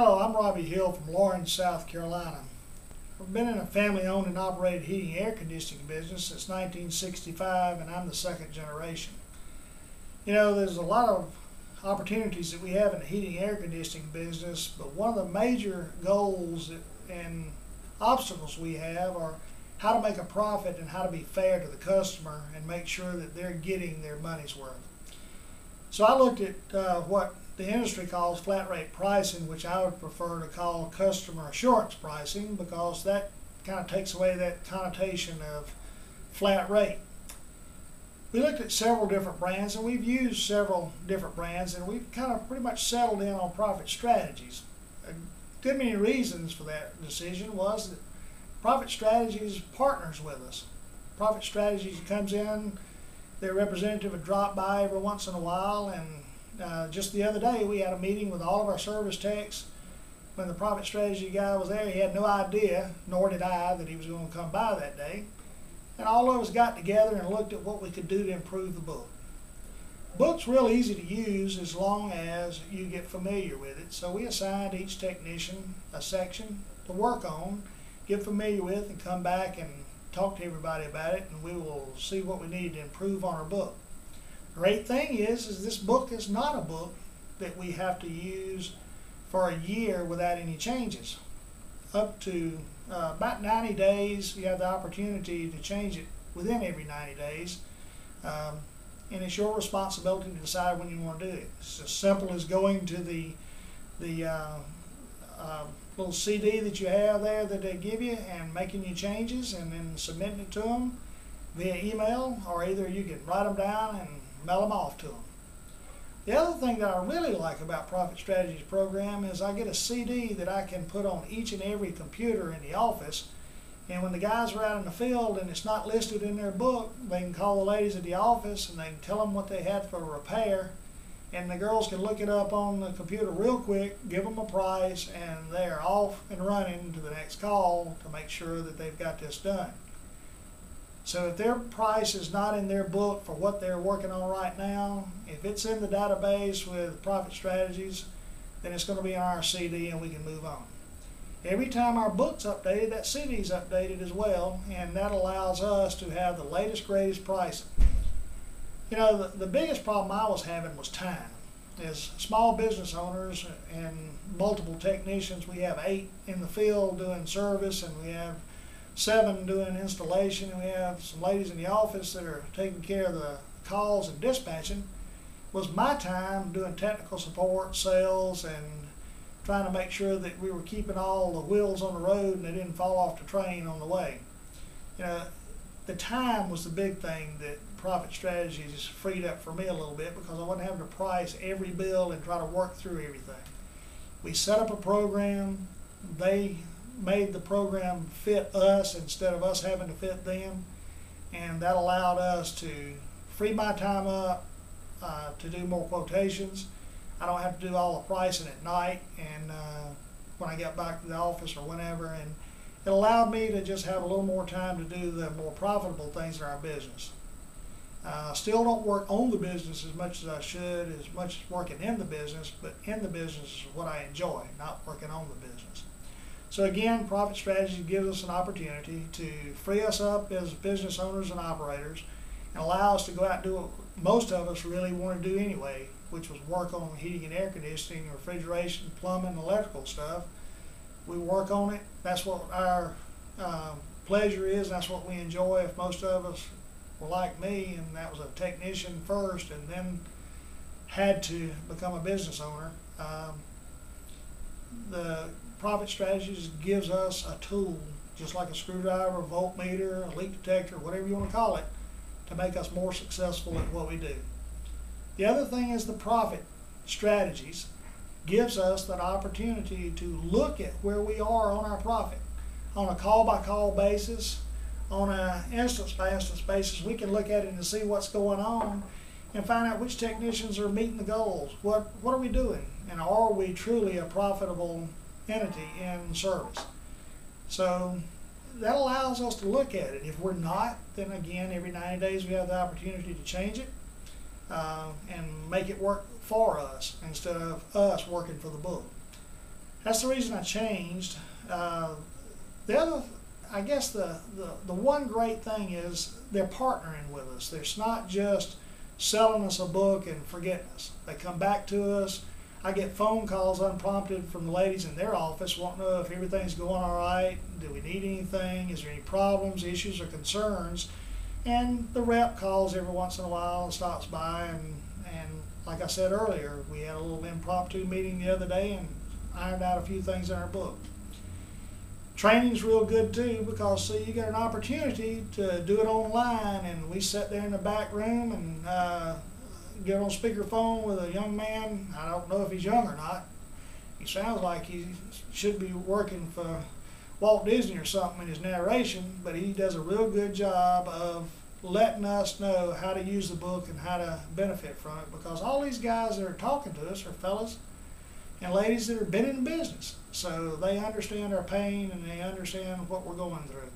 Hello, I'm Robbie Hill from Lawrence, South Carolina. I've been in a family-owned and operated heating and air conditioning business since 1965, and I'm the second generation. You know, there's a lot of opportunities that we have in the heating and air conditioning business, but one of the major goals and obstacles we have are how to make a profit and how to be fair to the customer and make sure that they're getting their money's worth. So I looked at what the industry calls flat rate pricing, which I would prefer to call customer assurance pricing, because that kind of takes away that connotation of flat rate. We looked at several different brands, and we've used several different brands, and we've kind of pretty much settled in on Profit Strategies. A good many reasons for that decision was that Profit Strategies partners with us. Profit Strategies comes in, their representative would drop by every once in a while, and just the other day we had a meeting with all of our service techs. When the Profit Strategy guy was there, he had no idea, nor did I, that he was going to come by that day. And all of us got together and looked at what we could do to improve the book. Book's real easy to use as long as you get familiar with it. So we assigned each technician a section to work on, get familiar with, and come back and talk to everybody about it, and we will see what we need to improve on our book. The great thing is this book is not a book that we have to use for a year without any changes. Up to about 90 days, you have the opportunity to change it within every 90 days. And it's your responsibility to decide when you want to do it. It's as simple as going to the little CD that you have there that they give you and making your changes and then submitting it to them via email, or either you can write them down and mail them off to them. The other thing that I really like about Profit Strategies program is I get a CD that I can put on each and every computer in the office, and when the guys are out in the field and it's not listed in their book, they can call the ladies at the office and they can tell them what they had for a repair, and the girls can look it up on the computer real quick, give them a price, and they're off and running to the next call to make sure that they've got this done. So if their price is not in their book for what they're working on right now, if it's in the database with Profit Strategies, then it's going to be on our CD and we can move on. Every time our book's updated, that CD's updated as well, and that allows us to have the latest, greatest pricing. You know, the biggest problem I was having was time. As small business owners and multiple technicians, we have 8 in the field doing service, and we have 7 doing installation, and we have some ladies in the office that are taking care of the calls and dispatching. Was my time doing technical support, sales, and trying to make sure that we were keeping all the wheels on the road and they didn't fall off the train on the way. You know, the time was the big thing that Profit Strategies freed up for me a little bit, because I wasn't having to price every bill and try to work through everything. We set up a program. They made the program fit us instead of us having to fit them, and that allowed us to free my time up to do more quotations. I don't have to do all the pricing at night and when I get back to the office or whenever, and it allowed me to just have a little more time to do the more profitable things in our business. I still don't work on the business as much as I should, as much as working in the business, but in the business is what I enjoy, not working on the business. So again, Profit Strategy gives us an opportunity to free us up as business owners and operators and allow us to go out and do what most of us really want to do anyway, which was work on heating and air conditioning, refrigeration, plumbing, electrical stuff. We work on it. That's what our pleasure is. That's what we enjoy. If most of us were like me, and that was a technician first and then had to become a business owner, the Profit Strategies gives us a tool, just like a screwdriver, a voltmeter, a leak detector, whatever you want to call it, to make us more successful at what we do. The other thing is the Profit Strategies gives us that opportunity to look at where we are on our profit. On a call-by-call basis, on an instance-by-instance basis, we can look at it and see what's going on and find out which technicians are meeting the goals. What are we doing? And are we truly a profitable entity in service? So that allows us to look at it. If we're not, then again, every 90 days we have the opportunity to change it and make it work for us instead of us working for the book. That's the reason I changed. The other, I guess the one great thing is they're partnering with us. It's not just selling us a book and forgetting us. They come back to us. I get phone calls unprompted from the ladies in their office wanting to know if everything's going all right. Do we need anything? Is there any problems, issues, or concerns? And the rep calls every once in a while and stops by. And like I said earlier, we had a little impromptu meeting the other day and ironed out a few things in our book. Training's real good too, because see, you get an opportunity to do it online, and we sat there in the back room and get on speakerphone with a young man. I don't know if he's young or not. He sounds like he should be working for Walt Disney or something in his narration, but he does a real good job of letting us know how to use the book and how to benefit from it, because all these guys that are talking to us are fellas and ladies that have been in business, so they understand our pain and they understand what we're going through.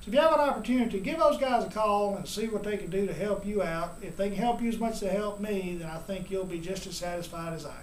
So if you have an opportunity, give those guys a call and see what they can do to help you out. If they can help you as much as they help me, then I think you'll be just as satisfied as I am.